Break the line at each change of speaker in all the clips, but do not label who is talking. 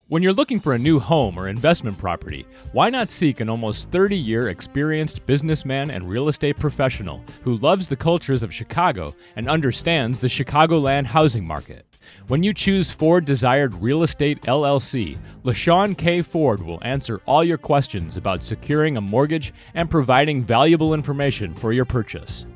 When you're looking for a new home or investment property, why not seek an almost 30-year experienced businessman and real estate professional who loves the cultures of Chicago and understands the Chicagoland housing market? When you choose Ford Desired Real Estate LLC, Shawn K. Ford will answer all your questions about securing a mortgage and providing valuable information for your purchase.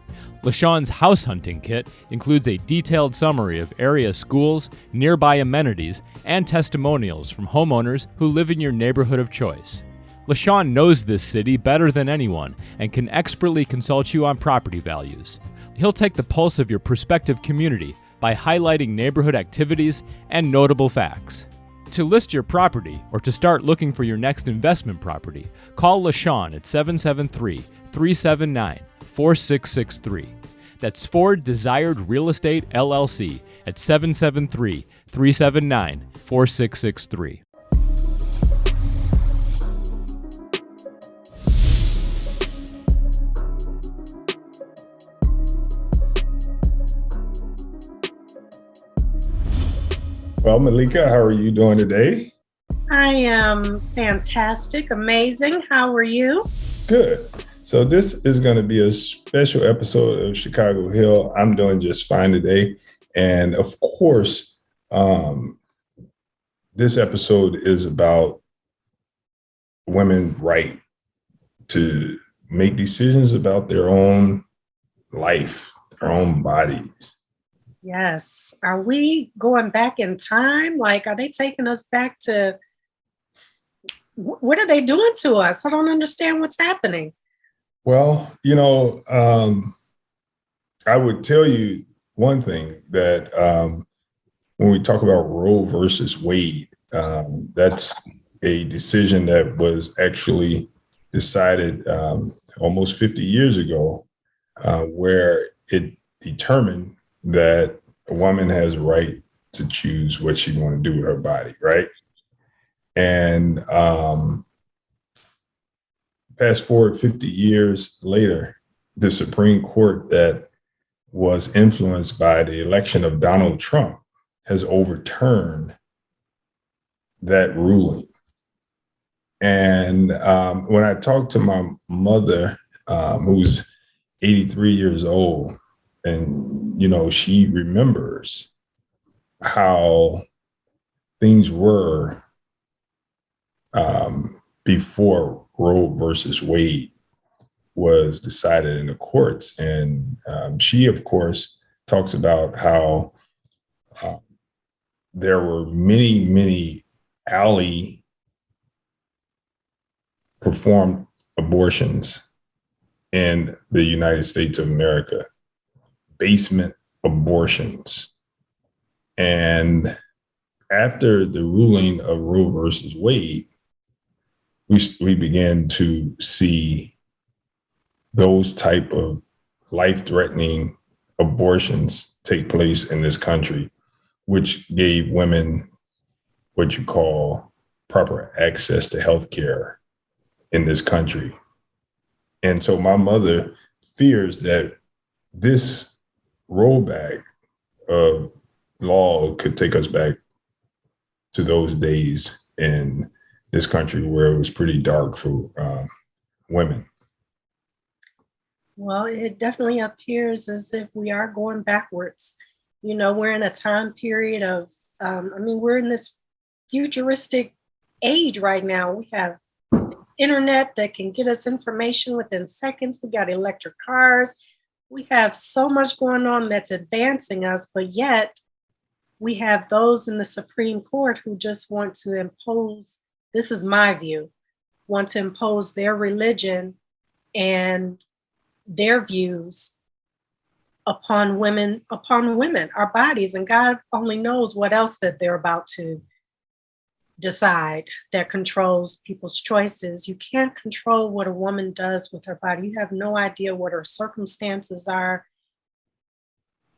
LaShawn's house hunting kit includes a detailed summary of area schools, nearby amenities, and testimonials from homeowners who live in your neighborhood of choice. LaShawn knows this city better than anyone and can expertly consult you on property values. He'll take the pulse of your prospective community by highlighting neighborhood activities and notable facts. To list your property or to start looking for your next investment property, call LaShawn at 773-379-4663. That's Ford Desired Real Estate LLC at 773-379-4663.
Well, Meleika, how are you doing today?
I am fantastic, amazing. How are you?
Good. So this is going to be a special episode of Chicago Hill. I'm doing just fine today. And of course, this episode is about women's right to make decisions about their own life, their own bodies.
Yes. Are we going back in time? Like, are they taking us back to, what are they doing to us? I don't understand what's happening.
Well, I would tell you one thing that when we talk about Roe versus Wade, that's a decision that was actually decided almost 50 years ago, where it determined that a woman has a right to choose what she want to do with her body, right? And fast forward 50 years later, the Supreme Court that was influenced by the election of Donald Trump has overturned that ruling. And when I talked to my mother, who's 83 years old, and, she remembers how things were before Roe versus Wade was decided in the courts. And she, of course, talks about how there were many, many alley performed abortions in the United States of America. Basement abortions. And after the ruling of Roe versus Wade, we began to see those type of life-threatening abortions take place in this country, which gave women what you call proper access to health care in this country. And so my mother fears that this rollback of law could take us back to those days in this country where it was pretty dark for women.
Well, it definitely appears as if we are going backwards. We're in a time period of, we're in this futuristic age right now. We have internet that can get us information within seconds. We got electric cars. We have so much going on that's advancing us, but yet we have those in the Supreme Court who just want to impose, this is my view, want to impose their religion and their views upon women, our bodies. And God only knows what else that they're about to decide that controls people's choices. You can't control what a woman does with her body. You have no idea what her circumstances are.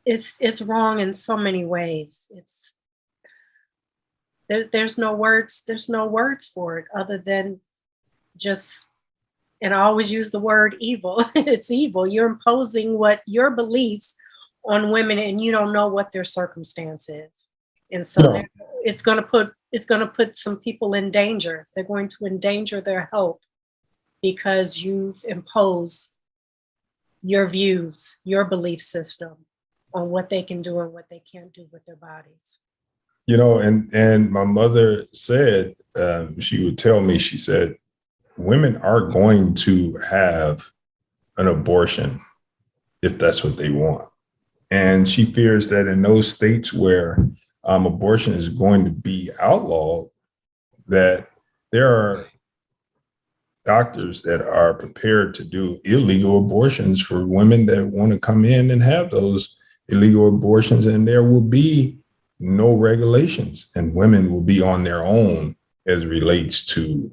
It's wrong in so many ways. There's no words for it other than just, and I always use the word evil. It's evil. You're imposing what your beliefs on women and you don't know what their circumstance is. And so it's going to put is going to put some people in danger. They're going to endanger their health because you've imposed your views, your belief system on what they can do and what they can't do with their bodies.
And my mother said, she would tell me, she said, women are going to have an abortion if that's what they want. And she fears that in those states where abortion is going to be outlawed, that there are doctors that are prepared to do illegal abortions for women that want to come in and have those illegal abortions. And there will be no regulations, and women will be on their own as it relates to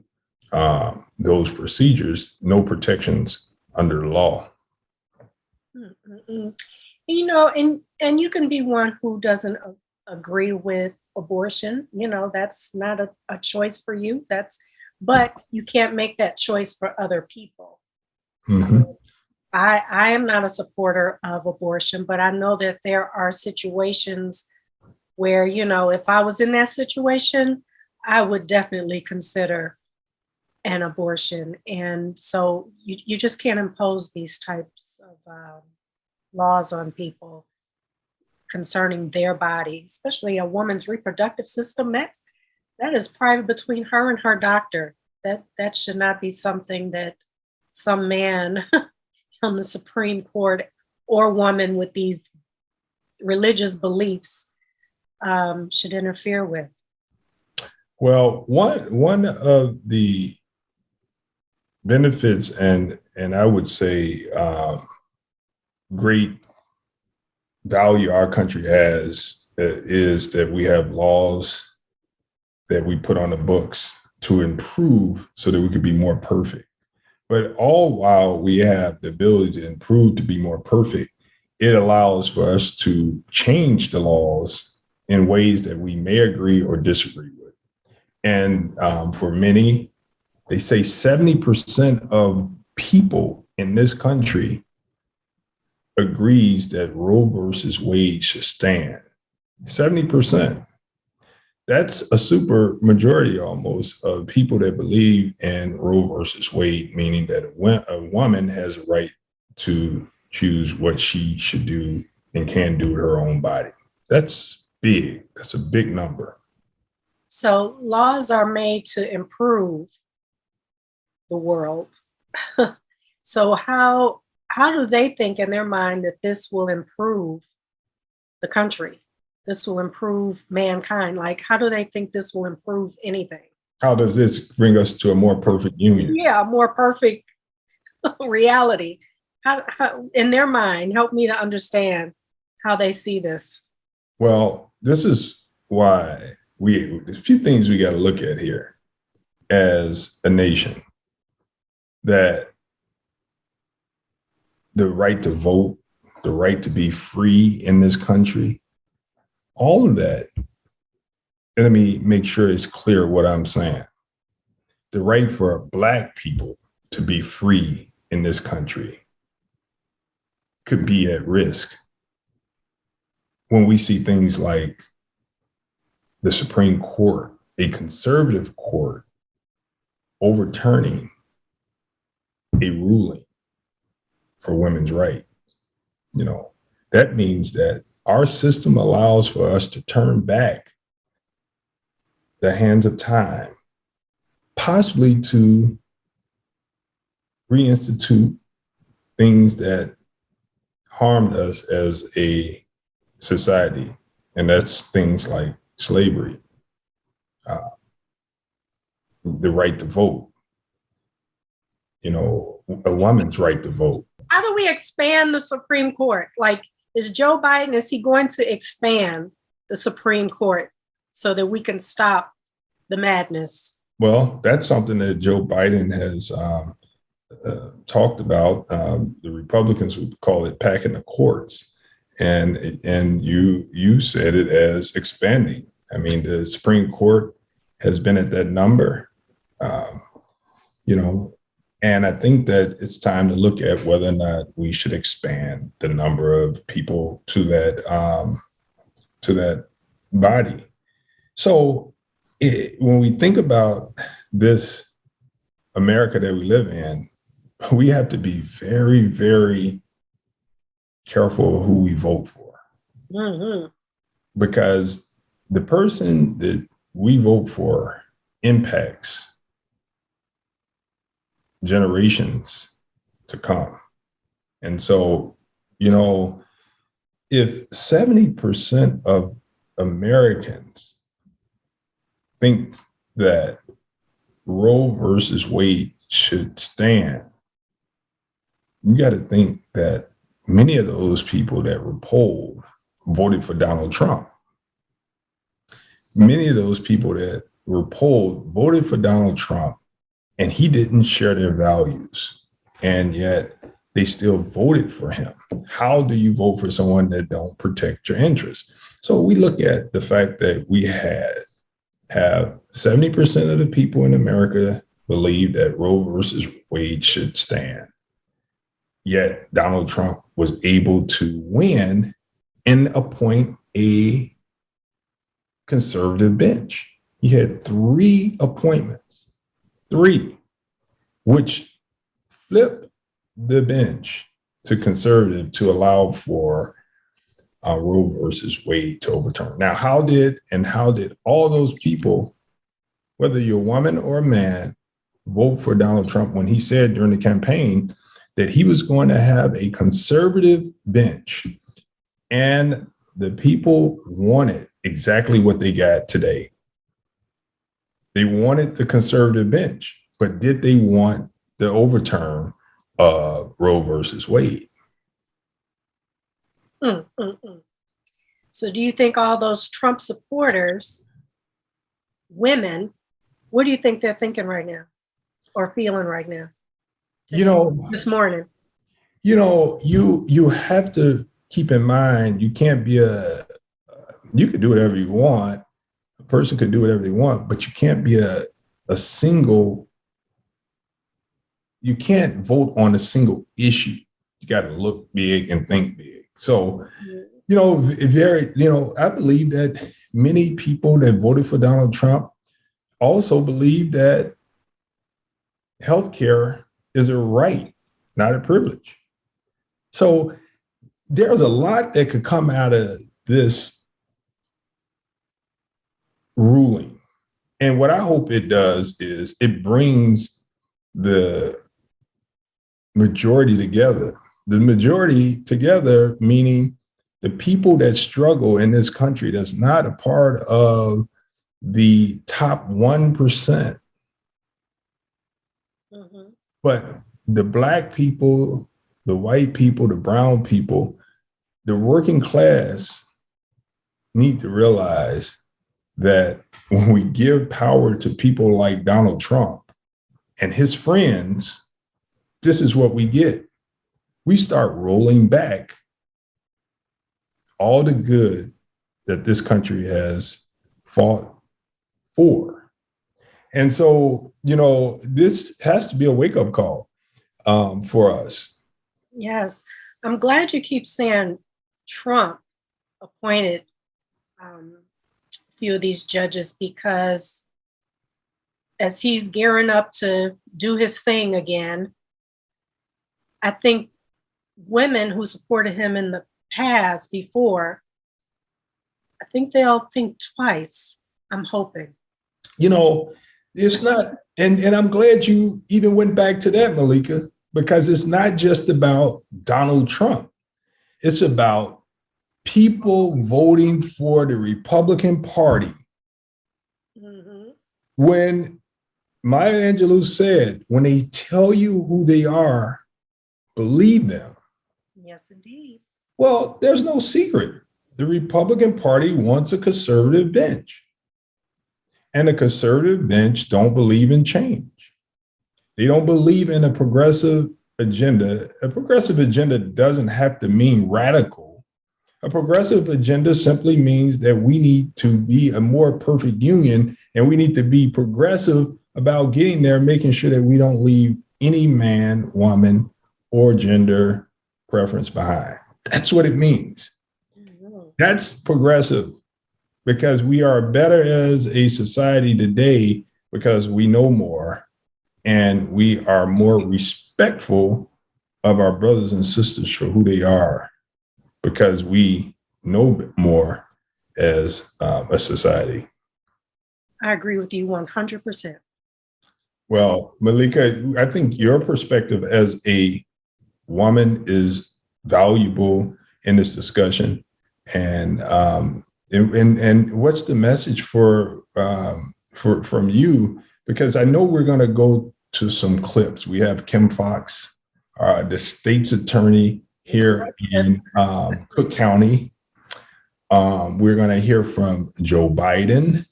those procedures, no protections under the law.
And you can be one who doesn't agree with abortion. That's not a choice for you. But you can't make that choice for other people.
Mm-hmm.
I am not a supporter of abortion, but I know that there are situations where, if I was in that situation, I would definitely consider an abortion. And so you just can't impose these types of laws on people concerning their body, especially a woman's reproductive system. That is private between her and her doctor. That should not be something that some man on the Supreme Court or woman with these religious beliefs should interfere with.
Well, one of the benefits and I would say great value our country has is that we have laws that we put on the books to improve so that we could be more perfect. But all while we have the ability to improve to be more perfect, it allows for us to change the laws in ways that we may agree or disagree with. And for many, they say 70% of people in this country agrees that Roe versus Wade should stand. 70%. That's a super majority almost of people that believe in Roe versus Wade, meaning that a woman has a right to choose what she should do and can do with her own body. That's big. That's a big number.
So laws are made to improve the world. So how do they think in their mind that this will improve the country? This will improve mankind? Like, how do they think this will improve anything?
How does this bring us to a more perfect union?
Yeah, a more perfect reality. How in their mind, help me to understand how they see this.
Well, this is why there's a few things we got to look at here as a nation. That the right to vote, the right to be free in this country, all of that, and let me make sure it's clear what I'm saying. The right for Black people to be free in this country could be at risk when we see things like the Supreme Court, a conservative court, overturning a ruling for women's rights. That means that our system allows for us to turn back the hands of time, possibly to reinstitute things that harmed us as a society. And that's things like slavery, the right to vote, a woman's right to vote.
How do we expand the Supreme Court? Like, is Joe Biden, is he going to expand the Supreme Court so that we can stop the madness?
Well, that's something that Joe Biden has talked about. The Republicans would call it packing the courts. And you said it as expanding. I mean, the Supreme Court has been at that number, and I think that it's time to look at whether or not we should expand the number of people to that body. So when we think about this America that we live in, we have to be very, very careful of who we vote for.
Mm-hmm.
Because the person that we vote for impacts generations to come. And so, if 70% of Americans think that Roe versus Wade should stand, you got to think that many of those people that were polled voted for Donald Trump. Many of those people that were polled voted for Donald Trump, and he didn't share their values. And yet they still voted for him. How do you vote for someone that don't protect your interests? So we look at the fact that we have 70% of the people in America believe that Roe versus Wade should stand. Yet Donald Trump was able to win and appoint a conservative bench. He had 3 appointments, which flipped the bench to conservative to allow for Roe versus Wade to overturn. Now, how did all those people, whether you're a woman or a man, vote for Donald Trump when he said during the campaign that he was going to have a conservative bench? And the people wanted exactly what they got today. They wanted the conservative bench, but did they want the overturn of Roe versus Wade?
So do you think all those Trump supporters, women, what do you think they're thinking right now or feeling right now? This morning.
You have to keep in mind, you can't be you could do whatever you want. A person could do whatever they want, but you can't be you can't vote on a single issue. You got to look big and think big. So, I believe that many people that voted for Donald Trump also believe that healthcare is a right, not a privilege. So there's a lot that could come out of this ruling. And what I hope it does is it brings the majority together. The majority together, meaning the people that struggle in this country that's not a part of the top 1%. Mm-hmm. But the Black people, the white people, the brown people, the working class need to realize that when we give power to people like Donald Trump and his friends, this is what we get. We start rolling back all the good that this country has fought for. And so, this has to be a wake-up call for us.
Yes. I'm glad you keep saying Trump appointed a few of these judges, because as he's gearing up to do his thing again, I think women who supported him in the past before, I think they'll think twice. I'm hoping.
It's not, and I'm glad you even went back to that, Meleika, because it's not just about Donald Trump. It's about people voting for the Republican Party. Mm-hmm. When Maya Angelou said, when they tell you who they are, believe them.
Yes, indeed.
Well, there's no secret. The Republican Party wants a conservative bench. And the conservative bench don't believe in change. They don't believe in a progressive agenda. A progressive agenda doesn't have to mean radical. A progressive agenda simply means that we need to be a more perfect union, and we need to be progressive about getting there, making sure that we don't leave any man, woman, or gender preference behind. That's what it means. Mm-hmm. That's progressive. because we are better as a society today because we know more and we are more respectful of our brothers and sisters for who they are because we know more as a society.
I agree with you 100%.
Well, Meleika, I think your perspective as a woman is valuable in this discussion. And what's the message for from you? Because I know we're going to go to some clips. We have Kim Foxx, the state's attorney here in Cook County. We're going to hear from Joe Biden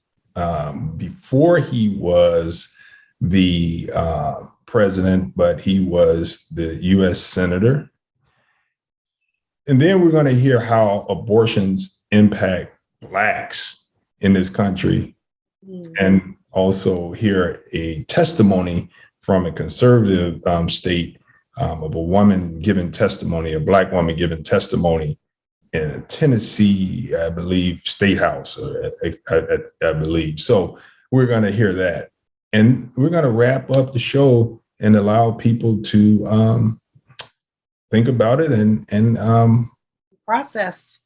before he was the president, but he was the U.S. senator. And then we're going to hear how abortions impact Blacks in this country, and also hear a testimony from a conservative state of a woman giving testimony, a Black woman giving testimony in a Tennessee, I believe, state house, I believe. So we're going to hear that. And we're going to wrap up the show and allow people to think about it and process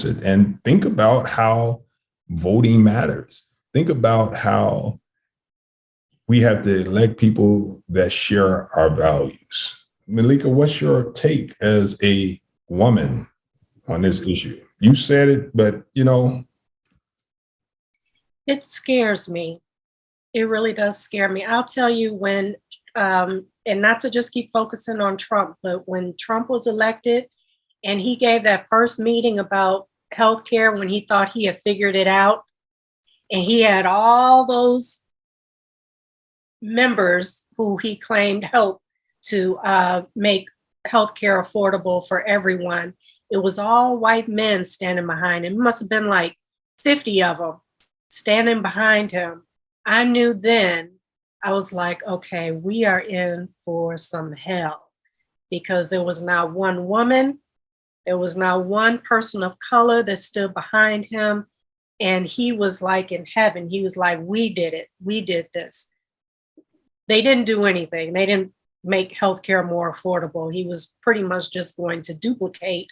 it, and think about how voting matters. Think about how we have to elect people that share our values. Meleika, what's your take as a woman on this issue? You said it, but
it scares me. It really does scare me. I'll tell you when, and not to just keep focusing on Trump, but when Trump was elected and he gave that first meeting about healthcare when he thought he had figured it out, and he had all those members who he claimed helped to make healthcare affordable for everyone. It was all white men standing behind him. It must have been like 50 of them standing behind him. I knew then, I was like, okay, we are in for some hell, because there was not one woman, there was not one person of color that stood behind him. And he was like in heaven. He was like, we did it. We did this. They didn't do anything. They didn't make healthcare more affordable. He was pretty much just going to duplicate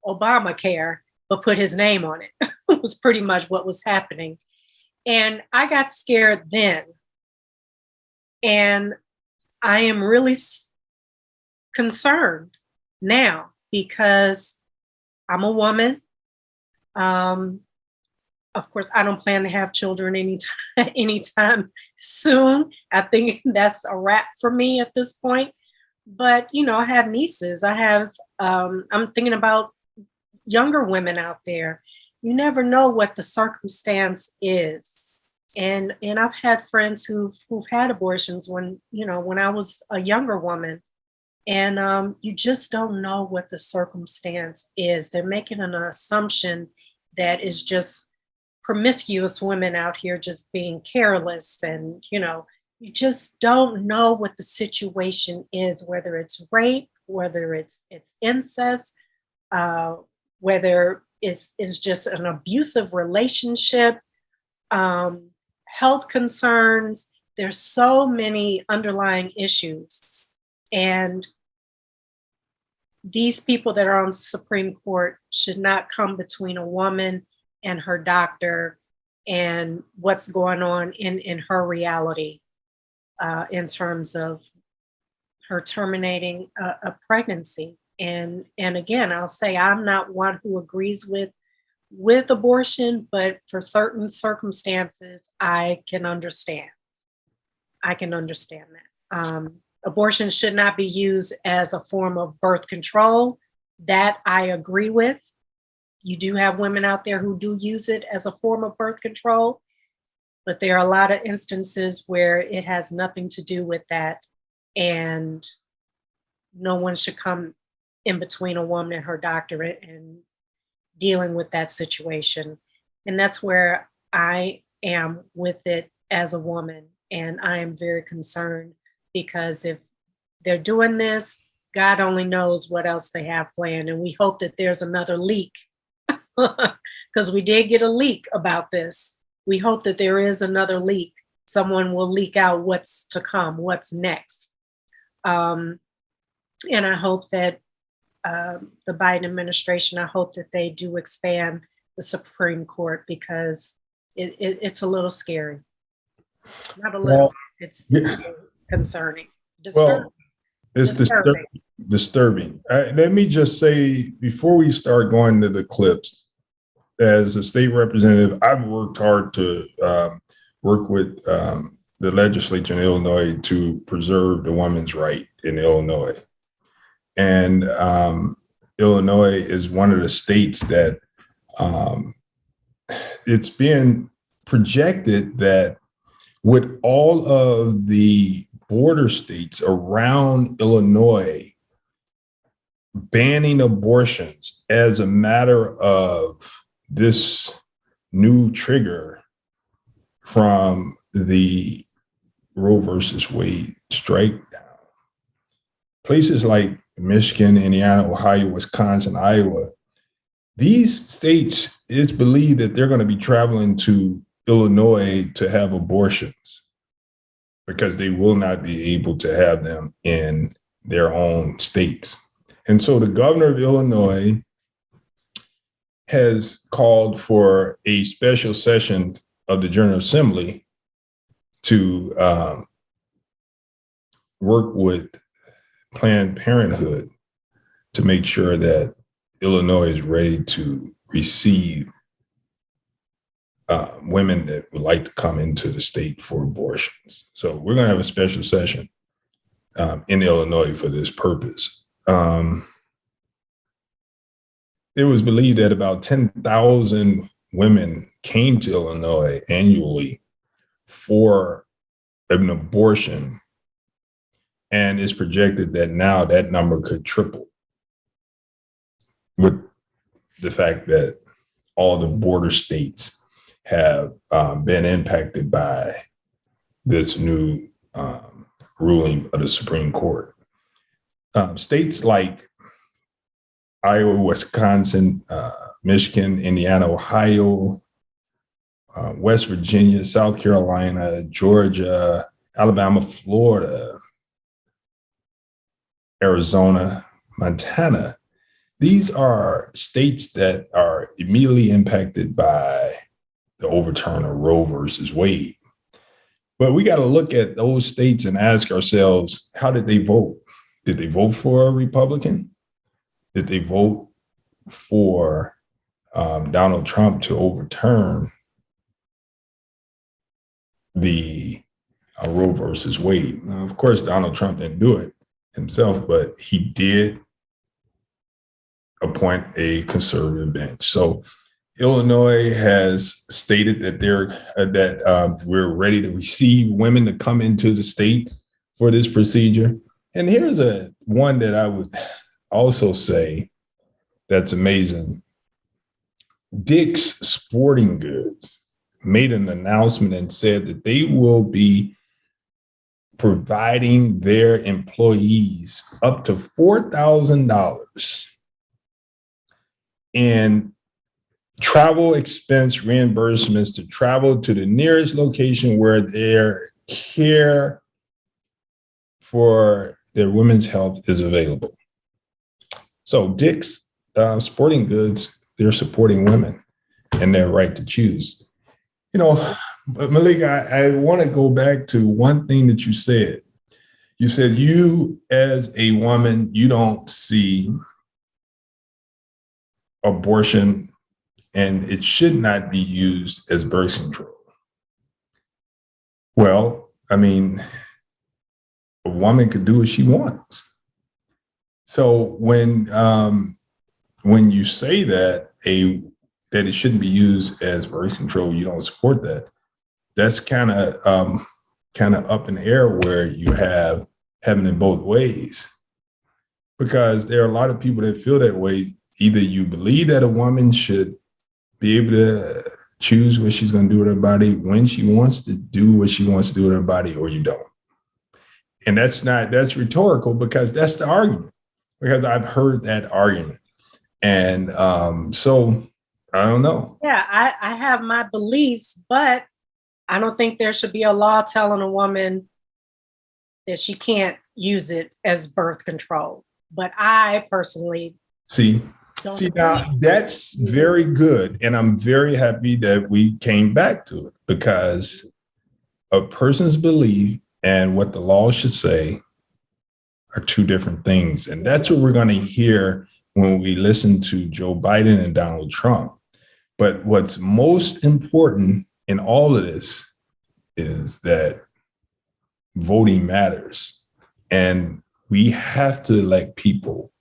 Obamacare, but put his name on it. It was pretty much what was happening. And I got scared then. And I am really concerned now because I'm a woman. Of course, I don't plan to have children anytime soon. I think that's a wrap for me at this point. But, I have nieces. I'm thinking about younger women out there. You never know what the circumstance is. And I've had friends who've had abortions when I was a younger woman. And you just don't know what the circumstance is. They're making an assumption that is just promiscuous women out here just being careless. And, you just don't know what the situation is, whether it's rape, whether it's incest, whether it's just an abusive relationship, health concerns. There's so many underlying issues. And these people that are on Supreme Court should not come between a woman and her doctor and what's going on in her reality in terms of her terminating a pregnancy. And again, I'll say I'm not one who agrees with abortion, but for certain circumstances, I can understand. That. Abortion should not be used as a form of birth control. That I agree with. You do have women out there who do use it as a form of birth control, but there are a lot of instances where it has nothing to do with that. And no one should come in between a woman and her doctor and dealing with that situation. And that's where I am with it as a woman. And I am very concerned because if they're doing this, God only knows what else they have planned. And we hope that there's another leak because we did get a leak about this. We hope that there is another leak. Someone will leak out what's to come, what's next. And I hope that the Biden administration, I hope that they do expand the Supreme Court, because it's a little scary. Not a little, it's concerning.
Well, it's disturbing. Let me just say, before we start going to the clips, as a state representative, I've worked hard to work with the legislature in Illinois to preserve the woman's right in Illinois. And Illinois is one of the states that it's been projected that with all of the border states around Illinois banning abortions as a matter of this new trigger from the Roe versus Wade strike down, places like Michigan, Indiana, Ohio, Wisconsin, Iowa, these states, it's believed that they're going to be traveling to Illinois to have abortions because they will not be able to have them in their own states. And so the governor of Illinois has called for a special session of the General Assembly to work with Planned Parenthood to make sure that Illinois is ready to receive women that would like to come into the state for abortions. So we're going to have a special session in Illinois for this purpose. It was believed that about 10,000 women came to Illinois annually for an abortion, and it's projected that now that number could triple with the fact that all the border states have been impacted by this new ruling of the Supreme Court. States like Iowa, Wisconsin, Michigan, Indiana, Ohio, West Virginia, South Carolina, Georgia, Alabama, Florida, Arizona, Montana. These are states that are immediately impacted by the overturn of Roe versus Wade. But we got to look at those states and ask ourselves, how did they vote? Did they vote for a Republican? Did they vote for Donald Trump to overturn the Roe versus Wade? Now, of course, Donald Trump didn't do it himself, but he did appoint a conservative bench. So Illinois has stated that we're ready to receive women to come into the state for this procedure. And here's one that I would also say that's amazing. Dick's Sporting Goods made an announcement and said that they will be providing their employees up to $4,000 in travel expense reimbursements to travel to the nearest location where their care for their women's health is available. So Dick's Sporting Goods, they're supporting women and their right to choose. You know, Meleika, I want to go back to one thing that you said. You said you, as a woman, you don't see abortion and it should not be used as birth control. Well, I mean, a woman could do what she wants. So when you say that it shouldn't be used as birth control, you don't support that. That's kind of up in the air where you have having it both ways, because there are a lot of people that feel that way. Either you believe that a woman should be able to choose what she's going to do with her body when she wants to do what she wants to do with her body, or you don't. And that's rhetorical, because that's the argument, because I've heard that argument. And so I don't know.
Yeah, I have my beliefs, but I don't think there should be a law telling a woman that she can't use it as birth control. But I personally
See,
don't
see now that's very good. And I'm very happy that we came back to it, because a person's belief and what the law should say are two different things. And that's what we're going to hear when we listen to Joe Biden and Donald Trump. But what's most important in all of this is that voting matters. And we have to elect people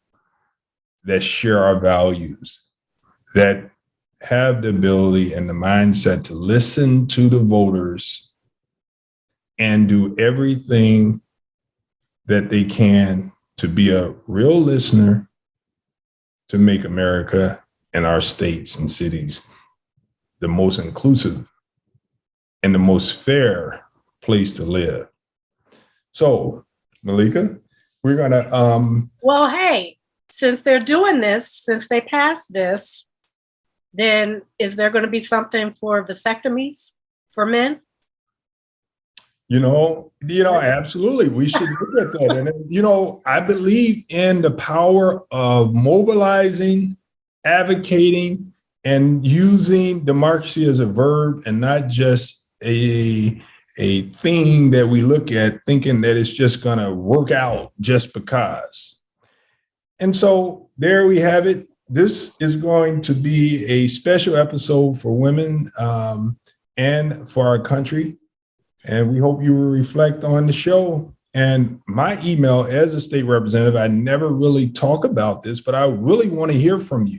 that share our values, that have the ability and the mindset to listen to the voters and do everything that they can to be a real listener to make America and our states and cities the most inclusive and the most fair place to live. So, Meleika, we're gonna
Well, hey, since they're doing this, since they passed this, then is there going to be something for vasectomies for men?
Absolutely. We should look at that. And, I believe in the power of mobilizing, advocating, and using democracy as a verb and not just a thing that we look at thinking that it's just going to work out just because. And so there we have it. This is going to be a special episode for women and for our country. And we hope you will reflect on the show. And my email as a state representative, I never really talk about this, but I really want to hear from you,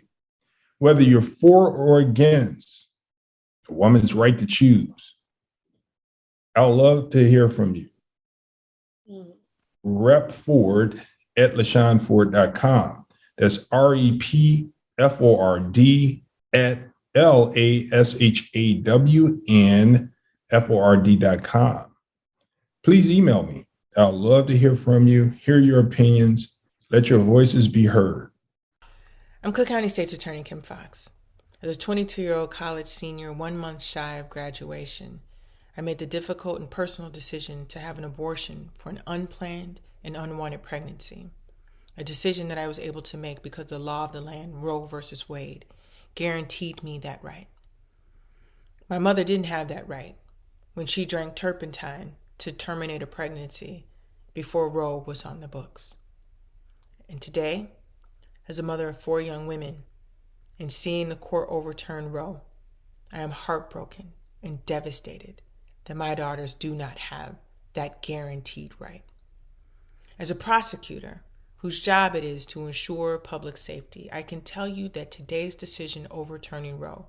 whether you're for or against a woman's right to choose. I'd love to hear from you. Repford at LaShawnFord.com. That's REPFORD at LASHAWNFORD.com. Please email me. I'd love to hear from you, hear your opinions, let your voices be heard.
I'm Cook County State's Attorney Kim Foxx. As a 22-year-old college senior 1 month shy of graduation, I made the difficult and personal decision to have an abortion for an unplanned and unwanted pregnancy. A decision that I was able to make because the law of the land, Roe versus Wade, guaranteed me that right. My mother didn't have that right when she drank turpentine to terminate a pregnancy before Roe was on the books. And today, as a mother of 4 young women, and seeing the court overturn Roe, I am heartbroken and devastated that my daughters do not have that guaranteed right. As a prosecutor whose job it is to ensure public safety, I can tell you that today's decision overturning Roe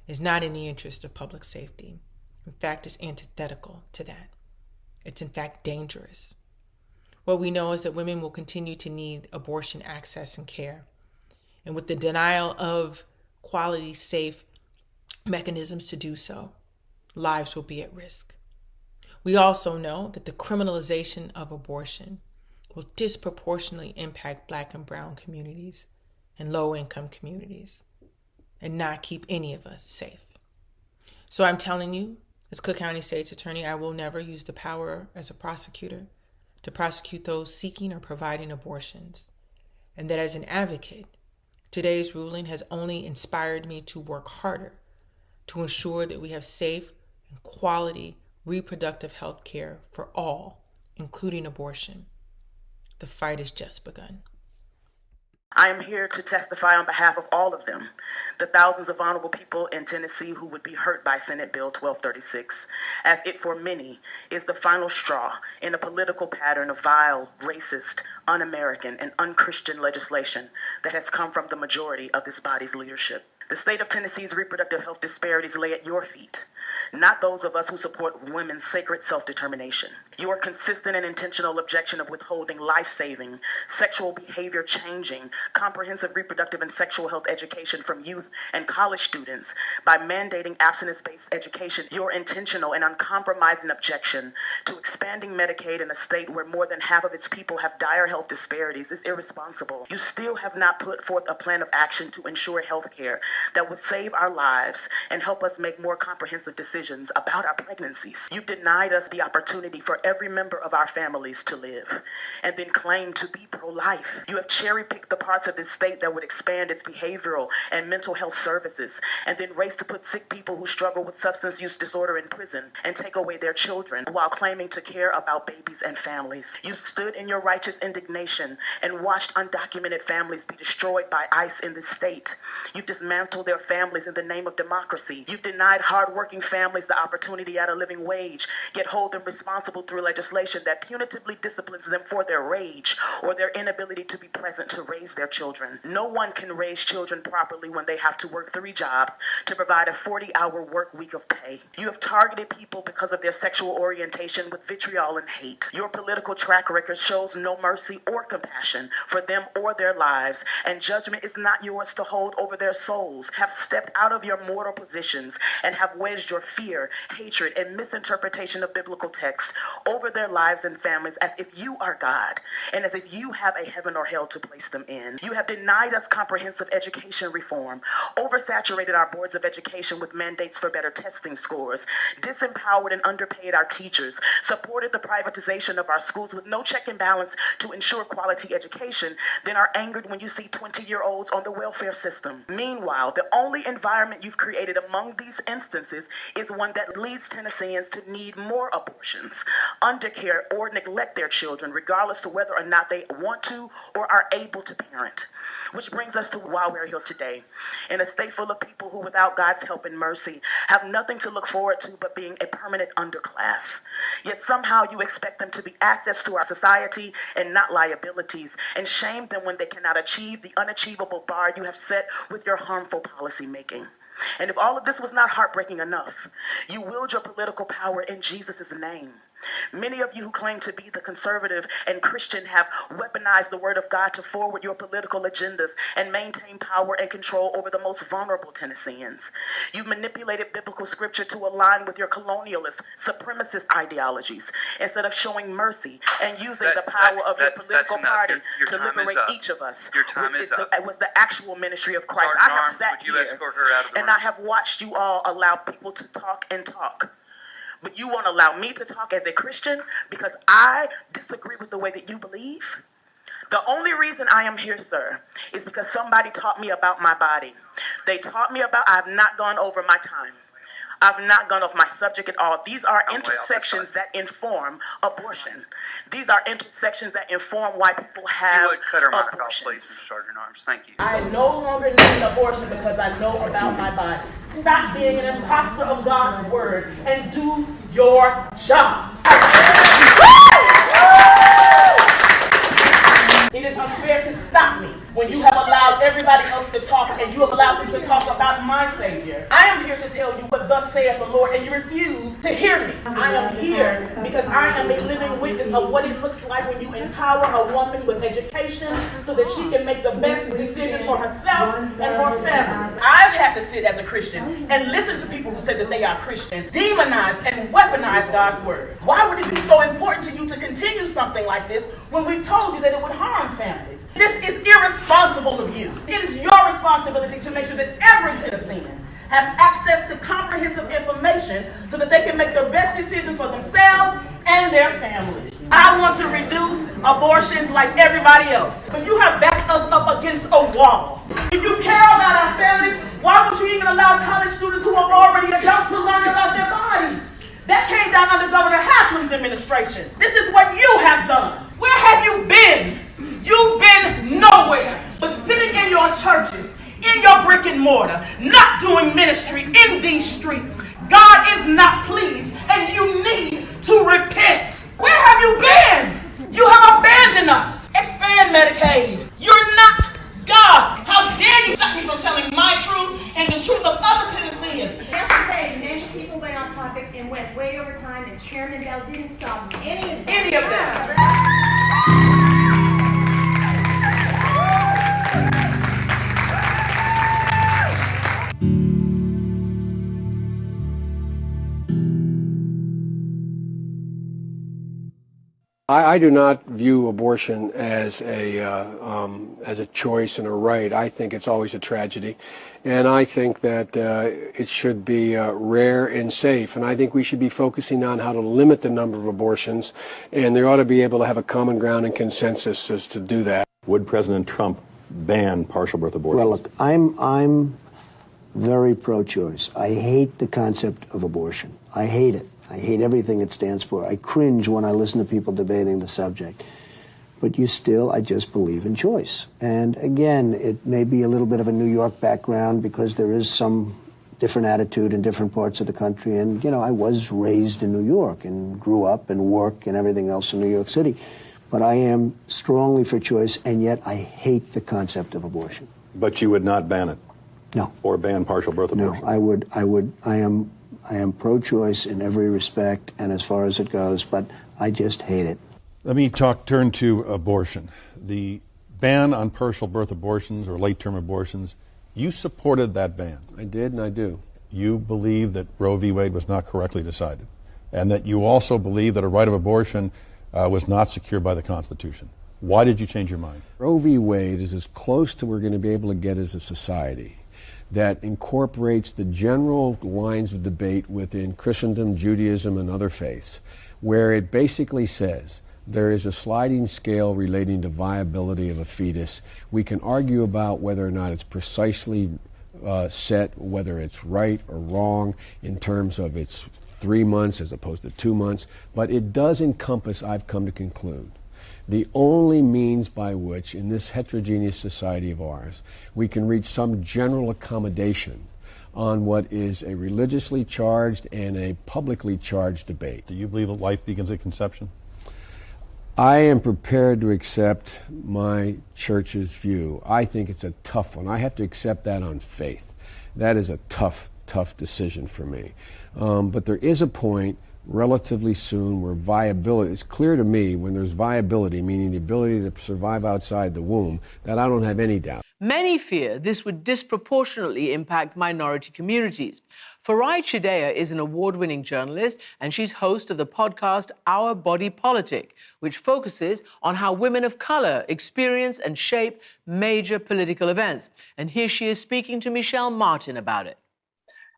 is not in the interest of public safety. In fact, it's antithetical to that. It's in fact dangerous. What we know is that women will continue to need abortion access and care. And with the denial of quality, safe mechanisms to do so, lives will be at risk. We also know that the criminalization of abortion will disproportionately impact Black and Brown communities and low-income communities and not keep any of us safe. So I'm telling you, as Cook County State's Attorney, I will never use the power as a prosecutor to prosecute those seeking or providing abortions. And that as an advocate, today's ruling has only inspired me to work harder to ensure that we have safe and quality reproductive health care for all, including abortion. The fight has just begun.
I am here to testify on behalf of all of them, the thousands of vulnerable people in Tennessee who would be hurt by Senate Bill 1236, as it for many is the final straw in a political pattern of vile, racist, un-American, and un-Christian legislation that has come from the majority of this body's leadership. The state of Tennessee's reproductive health disparities lay at your feet, not those of us who support women's sacred self-determination. Your consistent and intentional objection of withholding life-saving, sexual behavior changing, comprehensive reproductive and sexual health education from youth and college students by mandating abstinence-based education, your intentional and uncompromising objection to expanding Medicaid in a state where more than half of its people have dire health disparities is irresponsible. You still have not put forth a plan of action to ensure health care that would save our lives and help us make more comprehensive decisions about our pregnancies. You've denied us the opportunity for every member of our families to live and then claim to be pro-life. You have cherry-picked the parts of this state that would expand its behavioral and mental health services and then race to put sick people who struggle with substance use disorder in prison and take away their children while claiming to care about babies and families. You stood in your righteous indignation and watched undocumented families be destroyed by ICE in this state. You've dismantled their families in the name of democracy. You've denied hardworking families the opportunity at a living wage, yet hold them responsible through legislation that punitively disciplines them for their rage or their inability to be present to raise their children. No one can raise children properly when they have to work 3 jobs to provide a 40-hour work week of pay. You have targeted people because of their sexual orientation with vitriol and hate. Your political track record shows no mercy or compassion for them or their lives, and judgment is not yours to hold over their souls. Have stepped out of your mortal positions and have wedged your fear, hatred, and misinterpretation of biblical text over their lives and families as if you are God and as if you have a heaven or hell to place them in. You have denied us comprehensive education reform, oversaturated our boards of education with mandates for better testing scores, disempowered and underpaid our teachers, supported the privatization of our schools with no check and balance to ensure quality education, then are angered when you see 20-year-olds on the welfare system. Meanwhile, the only environment you've created among these instances is one that leads Tennesseans to need more abortions, undercare, or neglect their children, regardless to whether or not they want to or are able to parent. Which brings us to why we're here today. In a state full of people who, without God's help and mercy, have nothing to look forward to but being a permanent underclass. Yet somehow you expect them to be assets to our society and not liabilities, and shame them when they cannot achieve the unachievable bar you have set with your harmful policy making. And if all of this was not heartbreaking enough, you wield your political power in Jesus' name. Many of you who claim to be the conservative and Christian have weaponized the word of God to forward your political agendas and maintain power and control over the most vulnerable Tennesseans. You've manipulated biblical scripture to align with your colonialist, supremacist ideologies instead of showing mercy and using the power of your political party to liberate each of us, which was the actual ministry of Christ. I have sat here and I have watched you all allow people to talk and talk. But you won't allow me to talk as a Christian because I disagree with the way that you believe? The only reason I am here, sir, is because somebody taught me about my body. They taught me about, I have not gone over my time. I've not gone off my subject at all. These are intersections that inform abortion. These are intersections that inform why people have abortions.
Cut her mic off, please, Sergeant Arms. Thank you.
I no longer need an abortion because I know about my body. Stop being an imposter of God's word and do your job. It is unfair to stop me when you have allowed everybody else to talk and you have allowed them to talk about my Savior. I am here to tell you what thus saith the Lord, and you refuse to hear me. I am here because I am a living witness of what it looks like when you empower a woman with education so that she can make the best decision for herself and her family. I've had to sit as a Christian and listen to people who say that they are Christian, demonize and weaponize God's word. Why would it be so important to you to continue something like this when we told you that it would harm families? This is irresponsible of you. It is your responsibility to make sure that every Tennessean has access to comprehensive information so that they can make the best decisions for themselves and their families. I want to reduce abortions like everybody else, but you have backed us up against a wall. If you care about our families, why would you even allow college students who are already adults to learn about their bodies? That came down under Governor Haslam's administration. This is what you have done. Where have you been? You've been nowhere but sitting in your churches, in your brick and mortar, not doing ministry in these streets. God is not pleased, and you need to repent. Where have you been? You have abandoned us. Expand Medicaid. You're not God. How dare you stop me from telling my truth and the truth of other Tennesseans?
Yesterday, many people went on topic and went way over time, and Chairman Bell didn't stop any of them.
I do not view abortion as a choice and a right. I think it's always a tragedy, and I think that it should be rare and safe. And I think we should be focusing on how to limit the number of abortions, and they ought to be able to have a common ground and consensus as to do that.
Would President Trump ban partial birth abortion?
Well, look, I'm very pro-choice. I hate the concept of abortion. I hate it. I hate everything it stands for. I cringe when I listen to people debating the subject. But I just believe in choice. And again, it may be a little bit of a New York background because there is some different attitude in different parts of the country. And, I was raised in New York and grew up and work and everything else in New York City. But I am strongly for choice, and yet I hate the concept of abortion.
But you would not ban it?
No.
Or ban partial birth abortion?
No, I am pro-choice in every respect and as far as it goes, but I just hate it.
Let me turn to abortion. The ban on partial birth abortions or late-term abortions, you supported that ban.
I did, and I do.
You believe that Roe v. Wade was not correctly decided, and that you also believe that a right of abortion was not secured by the Constitution. Why did you change your mind?
Roe v. Wade is as close to we're going to be able to get as a society that incorporates the general lines of debate within Christendom, Judaism, and other faiths, where it basically says there is a sliding scale relating to viability of a fetus. We can argue about whether or not it's precisely set, whether it's right or wrong in terms of its 3 months as opposed to 2 months, but it does encompass, I've come to conclude, the only means by which, in this heterogeneous society of ours, we can reach some general accommodation on what is a religiously charged and a publicly charged debate.
Do you believe that life begins at conception?
I am prepared to accept my church's view. I think it's a tough one. I have to accept that on faith. That is a tough decision for me. But there is a point relatively soon where viability, it's clear to me when there's viability, meaning the ability to survive outside the womb, that I don't have any doubt.
Many fear this would disproportionately impact minority communities. Farai Chideya is an award-winning journalist, and she's host of the podcast Our Body Politic, which focuses on how women of color experience and shape major political events. And here she is speaking to Michelle Martin about it.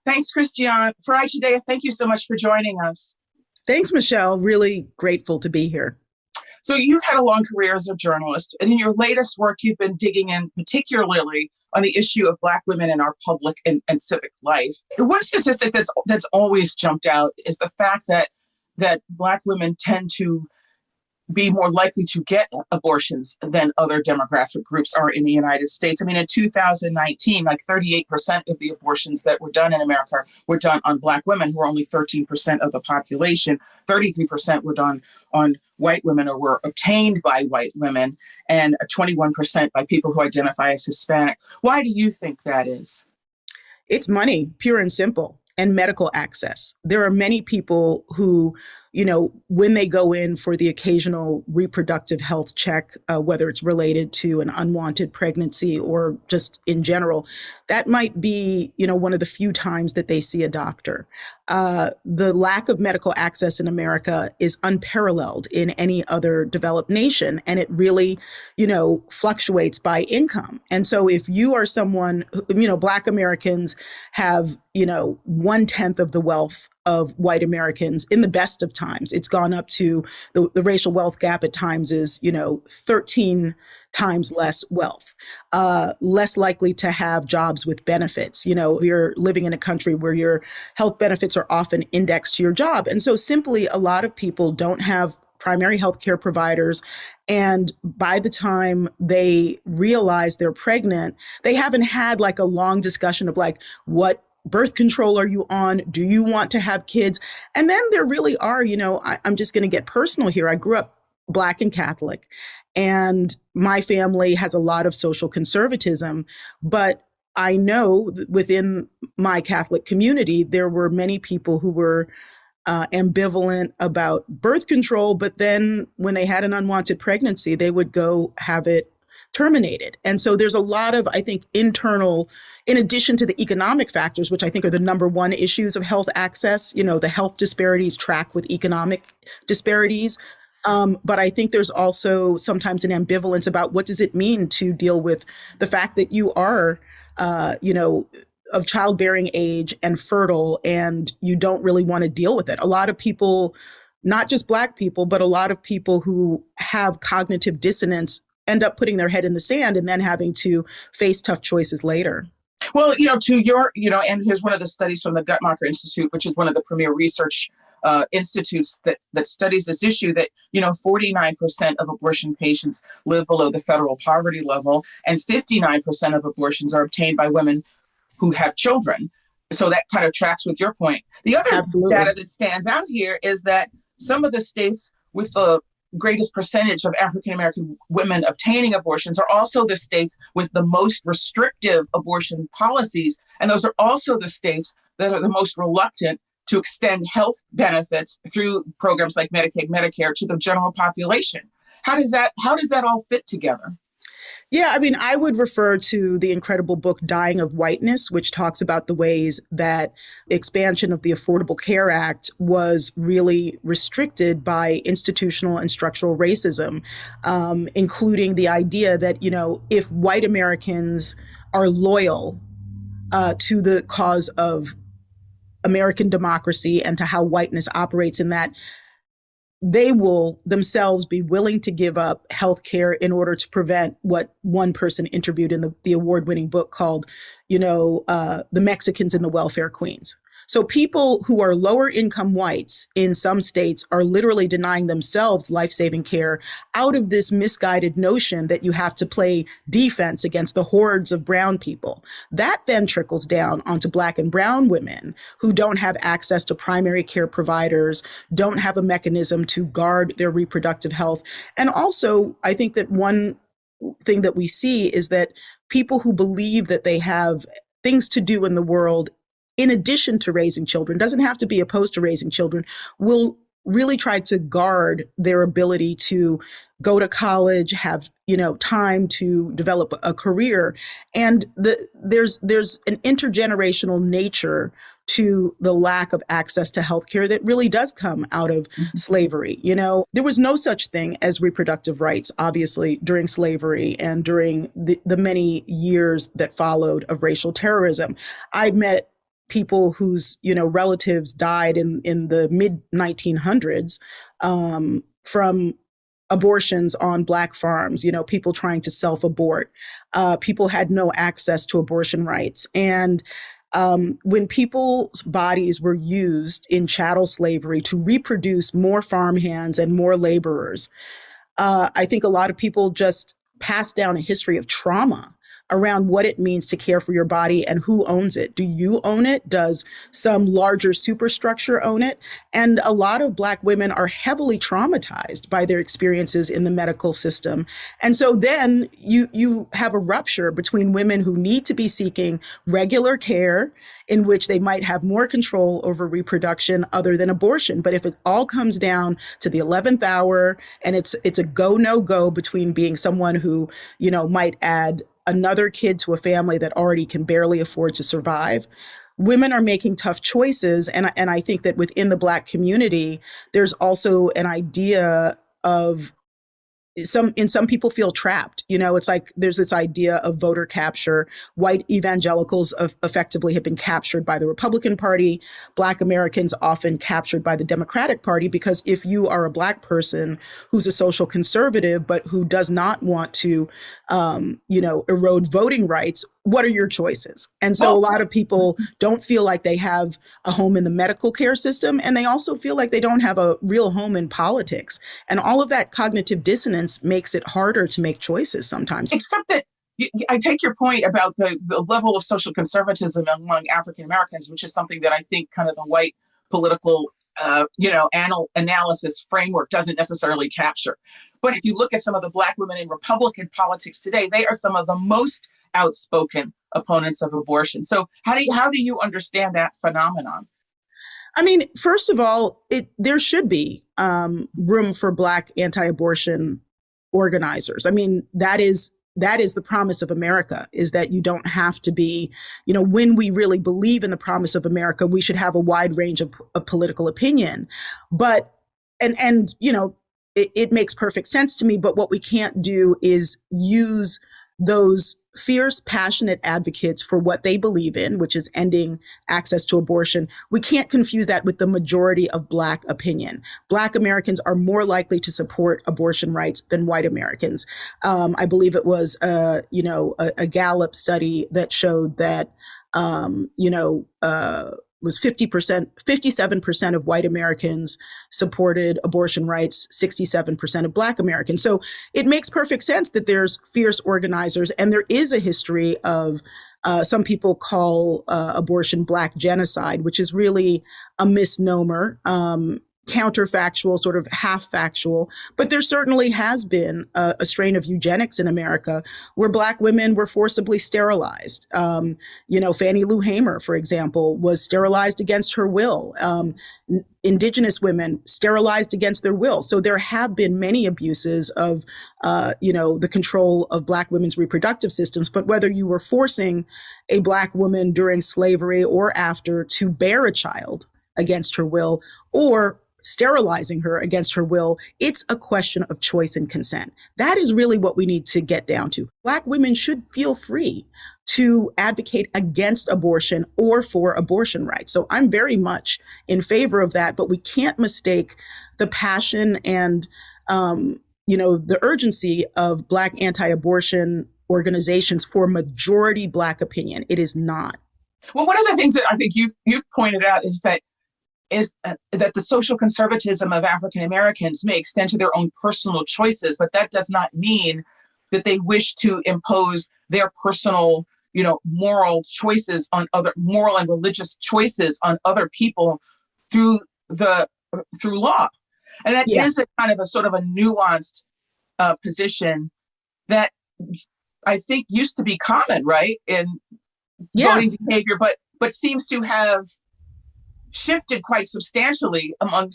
Thanks, Christiane. Farai Chideya, thank you so much for joining us.
Thanks, Michelle. Really grateful to be here.
So you've had a long career as a journalist, and in your latest work, you've been digging in particularly on the issue of Black women in our public and civic life. One statistic that's always jumped out is the fact that Black women tend to be more likely to get abortions than other demographic groups are in the United States. I mean, in 2019, like 38% of the abortions that were done in America were done on Black women, who are only 13% of the population. 33% were done on white women or were obtained by white women, and 21% by people who identify as Hispanic. Why do you think that is?
It's money, pure and simple, and medical access. There are many people who, when they go in for the occasional reproductive health check, whether it's related to an unwanted pregnancy or just in general, that might be, one of the few times that they see a doctor. The lack of medical access in America is unparalleled in any other developed nation, and it really, fluctuates by income. And so if you are someone, Black Americans have, 1/10 of the wealth of white Americans in the best of times. It's gone up to the racial wealth gap at times is, 13 times less wealth, less likely to have jobs with benefits. You're living in a country where your health benefits are often indexed to your job. And so simply a lot of people don't have primary health care providers. And by the time they realize they're pregnant, they haven't had like a long discussion of like, what birth control are you on? Do you want to have kids? And then there really are, I'm just going to get personal here. I grew up Black and Catholic, and my family has a lot of social conservatism, but I know within my Catholic community, there were many people who were ambivalent about birth control, but then when they had an unwanted pregnancy, they would go have it terminated. And so there's a lot of, I think, internal, in addition to the economic factors, which I think are the number one issues of health access, the health disparities track with economic disparities. But I think there's also sometimes an ambivalence about what does it mean to deal with the fact that you are, of childbearing age and fertile, and you don't really want to deal with it. A lot of people, not just Black people, but a lot of people who have cognitive dissonance end up putting their head in the sand and then having to face tough choices later.
Well, and here's one of the studies from the Guttmacher Institute, which is one of the premier research institutes that studies this issue, that 49% of abortion patients live below the federal poverty level, and 59% of abortions are obtained by women who have children. So that kind of tracks with your point. The other data that stands out here is that some of the states with the greatest percentage of African American women obtaining abortions are also the states with the most restrictive abortion policies. And those are also the states that are the most reluctant to extend health benefits through programs like Medicaid, Medicare to the general population. How does that all fit together?
Yeah, I mean, I would refer to the incredible book Dying of Whiteness, which talks about the ways that expansion of the Affordable Care Act was really restricted by institutional and structural racism, including the idea that, if white Americans are loyal to the cause of American democracy and to how whiteness operates in that, they will themselves be willing to give up health care in order to prevent what one person interviewed in the award-winning book called, the Mexicans and the welfare queens. So people who are lower income whites in some states are literally denying themselves life-saving care out of this misguided notion that you have to play defense against the hordes of brown people. That then trickles down onto Black and brown women who don't have access to primary care providers, don't have a mechanism to guard their reproductive health. And also, I think that one thing that we see is that people who believe that they have things to do in the world in addition to raising children, doesn't have to be opposed to raising children, will really try to guard their ability to go to college, have, time to develop a career. And there's an intergenerational nature to the lack of access to healthcare that really does come out of slavery. There was no such thing as reproductive rights, obviously, during slavery and during the many years that followed of racial terrorism. I met people whose, relatives died in the mid 1900s from abortions on Black farms, people trying to self-abort. People had no access to abortion rights. And when people's bodies were used in chattel slavery to reproduce more farmhands and more laborers, I think a lot of people just passed down a history of trauma around what it means to care for your body and who owns it. Do you own it? Does some larger superstructure own it? And a lot of Black women are heavily traumatized by their experiences in the medical system. And so then you have a rupture between women who need to be seeking regular care in which they might have more control over reproduction other than abortion. But if it all comes down to the 11th hour and it's a go, no go between being someone who, might add another kid to a family that already can barely afford to survive, women are making tough choices. And I think that within the Black community, there's also an idea of some people feel trapped. It's like there's this idea of voter capture. White evangelicals effectively have been captured by the Republican Party. Black Americans often captured by the Democratic Party, because if you are a Black person who's a social conservative, but who does not want to, erode voting rights, what are your choices? And so a lot of people don't feel like they have a home in the medical care system, and they also feel like they don't have a real home in politics. And all of that cognitive dissonance makes it harder to make choices sometimes.
Except that I take your point about the level of social conservatism among African Americans, which is something that I think kind of the white political analysis framework doesn't necessarily capture. But if you look at some of the Black women in Republican politics today, they are some of the most outspoken opponents of abortion. So how do you understand that phenomenon?
I mean, first of all, there should be room for Black anti-abortion organizers. I mean, that is the promise of America, is that you don't have to be, when we really believe in the promise of America, we should have a wide range of political opinion. But, and it makes perfect sense to me. But what we can't do is use those fierce, passionate advocates for what they believe in, which is ending access to abortion. We can't confuse that with the majority of Black opinion. Black Americans are more likely to support abortion rights than white Americans. I believe it was, a Gallup study that showed that, was 57% of white Americans supported abortion rights, 67% of Black Americans. So it makes perfect sense that there's fierce organizers, and there is a history of, some people call abortion Black genocide, which is really a misnomer. Counterfactual, sort of half factual, but there certainly has been a strain of eugenics in America where Black women were forcibly sterilized. Fannie Lou Hamer, for example, was sterilized against her will. Indigenous women sterilized against their will. So there have been many abuses of, the control of Black women's reproductive systems. But whether you were forcing a Black woman during slavery or after to bear a child against her will, or sterilizing her against her will, it's a question of choice and consent. That is really what we need to get down to. Black women should feel free to advocate against abortion or for abortion rights. So I'm very much in favor of that, but we can't mistake the passion and, the urgency of Black anti-abortion organizations for majority Black opinion. It is not.
Well, one of the things that I think you've pointed out is that the social conservatism of African Americans may extend to their own personal choices, but that does not mean that they wish to impose their personal, moral choices on moral and religious choices on other people through law. And that is a kind of a sort of a nuanced position that I think used to be common, right, in voting behavior, but seems to have shifted quite substantially among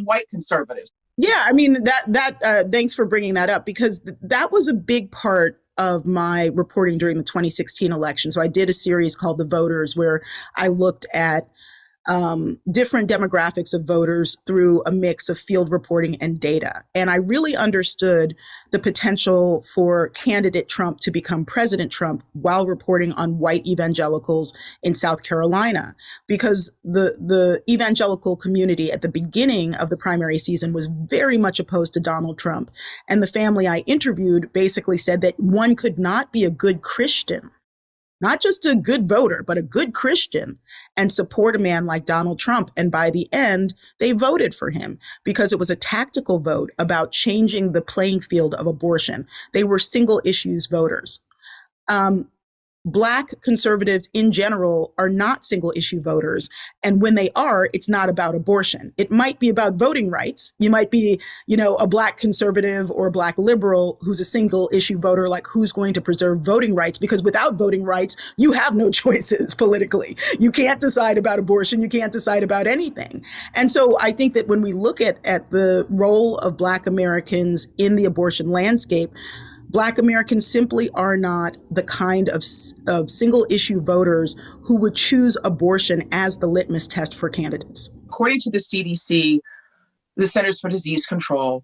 white conservatives.
Yeah, I mean, that thanks for bringing that up, because that was a big part of my reporting during the 2016 election. So I did a series called The Voters, where I looked at different demographics of voters through a mix of field reporting and data. And I really understood the potential for candidate Trump to become President Trump while reporting on white evangelicals in South Carolina, because the evangelical community at the beginning of the primary season was very much opposed to Donald Trump. And the family I interviewed basically said that one could not be a good Christian, not just a good voter, but a good Christian, and support a man like Donald Trump. And by the end, they voted for him because it was a tactical vote about changing the playing field of abortion. They were single issues voters. Black conservatives in general are not single issue voters. And when they are, it's not about abortion. It might be about voting rights. You might be, a Black conservative or a Black liberal who's a single issue voter, like who's going to preserve voting rights, because without voting rights, you have no choices politically. You can't decide about abortion. You can't decide about anything. And so I think that when we look at the role of Black Americans in the abortion landscape, Black Americans simply are not the kind of single issue voters who would choose abortion as the litmus test for candidates.
According to the CDC, the Centers for Disease Control,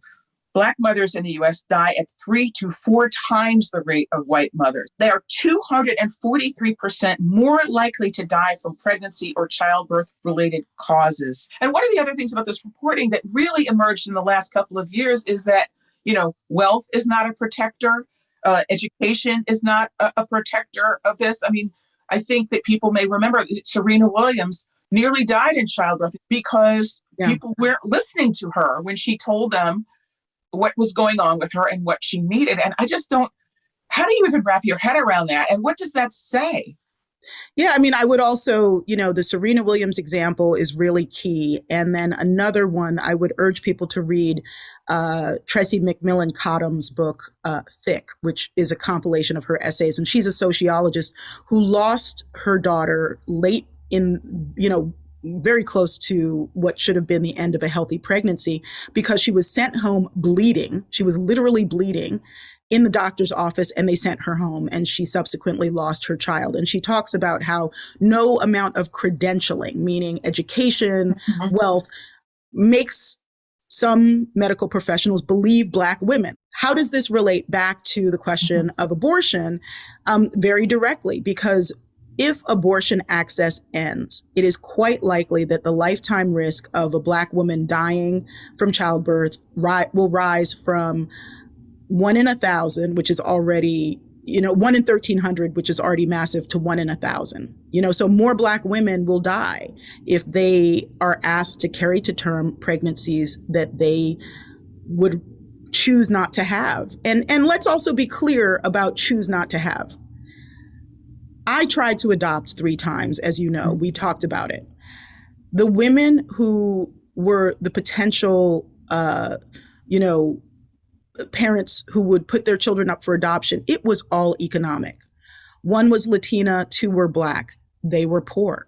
Black mothers in the U.S. die at 3 to 4 times the rate of white mothers. They are 243% more likely to die from pregnancy or childbirth-related causes. And one of the other things about this reporting that really emerged in the last couple of years is that wealth is not a protector. Education is not a protector of this. I mean, I think that people may remember Serena Williams nearly died in childbirth because people weren't listening to her when she told them what was going on with her and what she needed. And I just don't, how do you even wrap your head around that? And what does that say?
Yeah, I mean, I would also, the Serena Williams example is really key. And then another one, I would urge people to read Tressie McMillan Cottom's book, Thick, which is a compilation of her essays. And she's a sociologist who lost her daughter late in, very close to what should have been the end of a healthy pregnancy, because she was sent home bleeding. She was literally bleeding in the doctor's office, and they sent her home, and she subsequently lost her child. And she talks about how no amount of credentialing, meaning education, wealth, makes some medical professionals believe Black women. How does this relate back to the question of abortion? Very directly, because if abortion access ends, it is quite likely that the lifetime risk of a Black woman dying from childbirth will rise from 1 in 1,000, which is already, 1 in 1,300, which is already massive, to 1 in 1,000. So more Black women will die if they are asked to carry to term pregnancies that they would choose not to have. And let's also be clear about choose not to have. I tried to adopt 3 times, as you know, we talked about it. The women who were the potential, parents who would put their children up for adoption, it was all economic. 1 was Latina, 2 were Black. They were poor.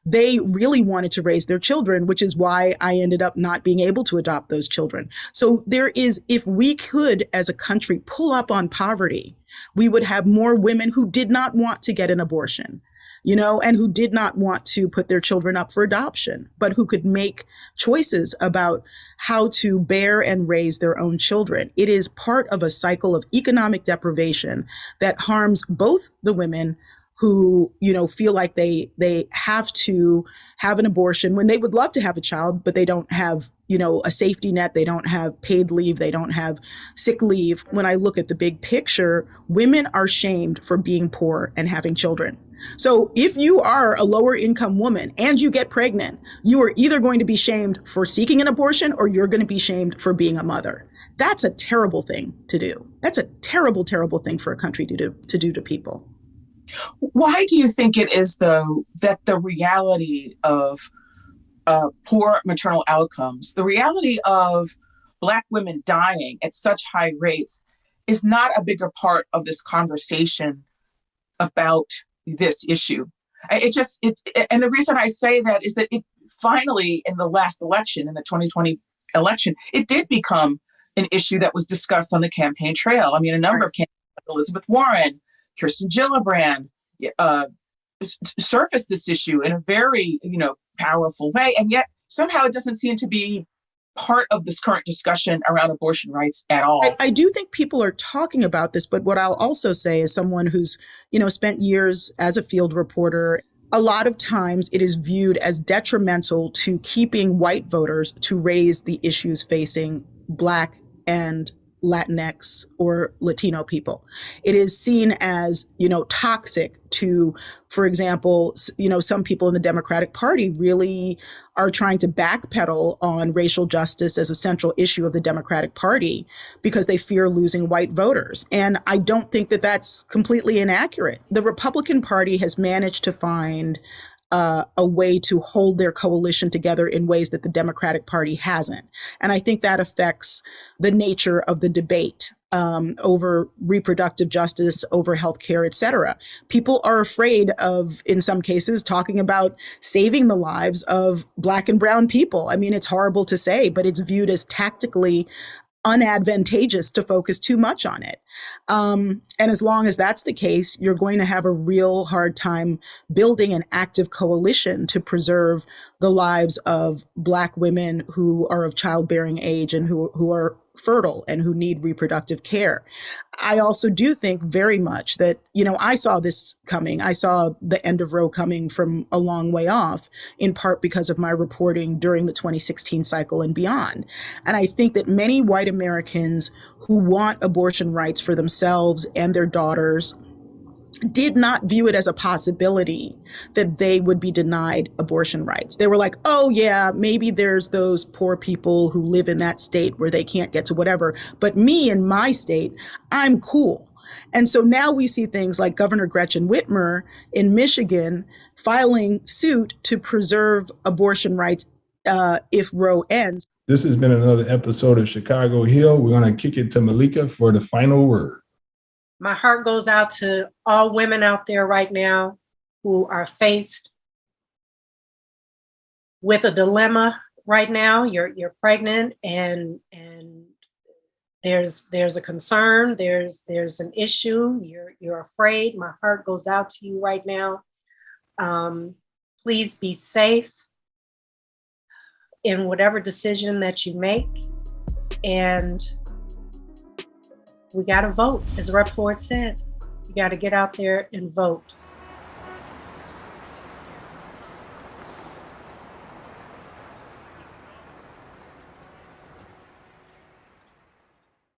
They really wanted to raise their children, which is why I ended up not being able to adopt those children. So if we could, as a country, pull up on poverty, we would have more women who did not want to get an abortion, and who did not want to put their children up for adoption, but who could make choices about how to bear and raise their own children. It is part of a cycle of economic deprivation that harms both the women who, feel like they have to have an abortion when they would love to have a child, but they don't have, a safety net. They don't have paid leave. They don't have sick leave. When I look at the big picture, women are shamed for being poor and having children. So if you are a lower income woman and you get pregnant, you are either going to be shamed for seeking an abortion or you're going to be shamed for being a mother. That's a terrible thing to do. That's a terrible, terrible thing for a country to do to people.
Why do you think it is, though, that the reality of poor maternal outcomes, the reality of Black women dying at such high rates, is not a bigger part of this conversation about this issue? And the reason I say that is that it finally, in the last election, in the 2020 election, it did become an issue that was discussed on the campaign trail. I mean, a number of candidates, Elizabeth Warren, Kirsten Gillibrand, surfaced this issue in a very, powerful way. And yet somehow it doesn't seem to be part of this current discussion around abortion rights at all.
I do think people are talking about this, but what I'll also say as someone who's, spent years as a field reporter, a lot of times it is viewed as detrimental to keeping white voters to raise the issues facing Black and Latinx or Latino people. It is seen as, toxic to, for example, some people in the Democratic Party really are trying to backpedal on racial justice as a central issue of the Democratic Party because they fear losing white voters. And I don't think that that's completely inaccurate. The Republican Party has managed to find a way to hold their coalition together in ways that the Democratic Party hasn't. And I think that affects the nature of the debate over reproductive justice, over healthcare, et cetera. People are afraid of, in some cases, talking about saving the lives of Black and brown people. I mean, it's horrible to say, but it's viewed as tactically unadvantageous to focus too much on it. And as long as that's the case, you're going to have a real hard time building an active coalition to preserve the lives of Black women who are of childbearing age and who are fertile and who need reproductive care. I also do think very much that, I saw this coming. I saw the end of Roe coming from a long way off, in part because of my reporting during the 2016 cycle and beyond. And I think that many white Americans who want abortion rights for themselves and their daughters did not view it as a possibility that they would be denied abortion rights. They were like, oh yeah, maybe there's those poor people who live in that state where they can't get to whatever. But me in my state, I'm cool. And so now we see things like Governor Gretchen Whitmer in Michigan filing suit to preserve abortion rights if Roe ends.
This has been another episode of Chicago Hill. We're going to kick it to Meleika for the final word.
My heart goes out to all women out there right now who are faced with a dilemma right now. You're pregnant and there's a concern, there's an issue, you're afraid. My heart goes out to you right now. Please be safe. in whatever decision that you make. And we got to vote, as Rep Ford said. You got to get out there and vote.